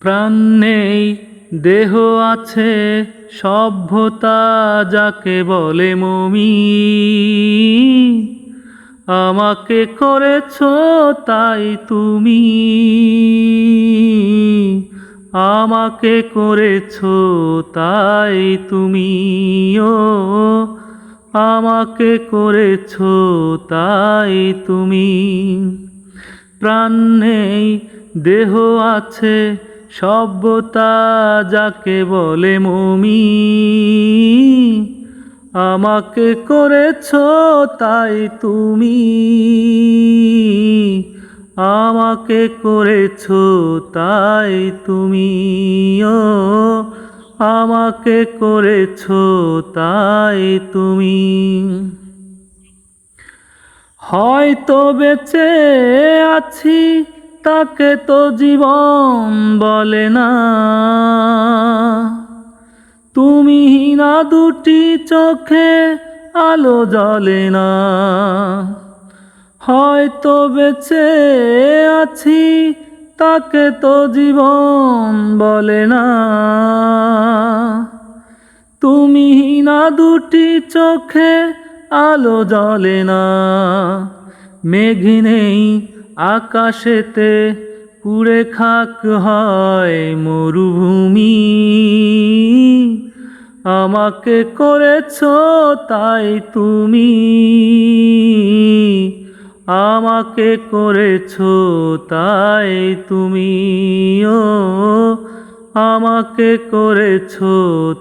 প্রাণ নেই দেহ আছে সভ্যতা যাকে বলে মমি, আমাকে করেছো তাই তুমি, আমাকে করেছো তাই তুমি, ও আমাকে করেছো তাই তুমি। প্রাণ নেই দেহ আছে সভ্যতা যাকে বলে মমি, আমাকে করেছো তাই তুমি, আমাকে করেছো তাই তুমি, ও আমাকে করেছো তাই তুমি। হয়তো বেঁচে আছি তাকে তো জীবন বলে না, তুমি না দুটি চোখে আলো জ্বলে না। হয়তো বেঁচে আছি তাকে তো জীবন বলে না, তুমি না দুটি চোখে আলো জ্বলে না। মেঘ নেই আকাশেতে পুড়ে খাক হয় মরুভূমি, আমাকে করেছো তাই তুমি, আমাকে করেছো তাই তুমি, ও আমাকে করেছো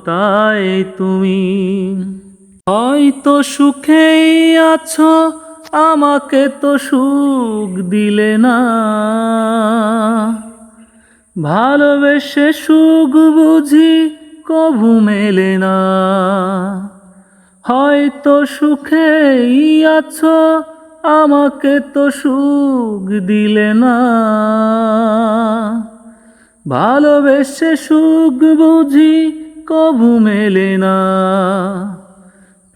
তাই তুমি। হয়তো সুখেই আছো আমাকে তো সুখ দিলে না, ভালোবেসে সুখ বুঝি কভু মেলে না। হয়তো সুখেই আছো আমাকে তো সুখ দিলে না, ভালোবেসে সুখ বুঝি কভু মেলে না।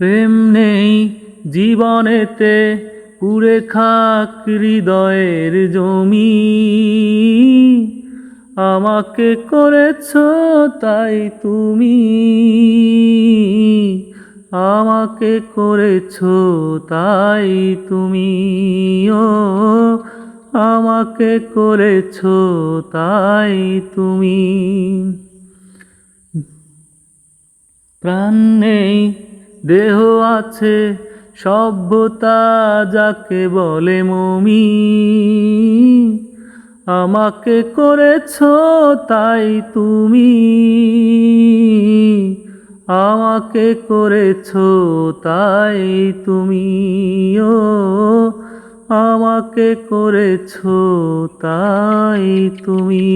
প্রেম নেই জীবনেতে পুড়ে খাক হৃদয়ের জমি, আমাকে করেছো তাই তুমি, আমাকে করেছো তাই তুমি, ও আমাকে করেছো তাই তুমি। প্রাণ নেই দেহ আছে সভ্যতা যাকে বলে মমি, আমাকে করেছো তাই তুমি, আমাকে করেছো তাই তুমি, ও আমাকে করেছো তাই তুমি।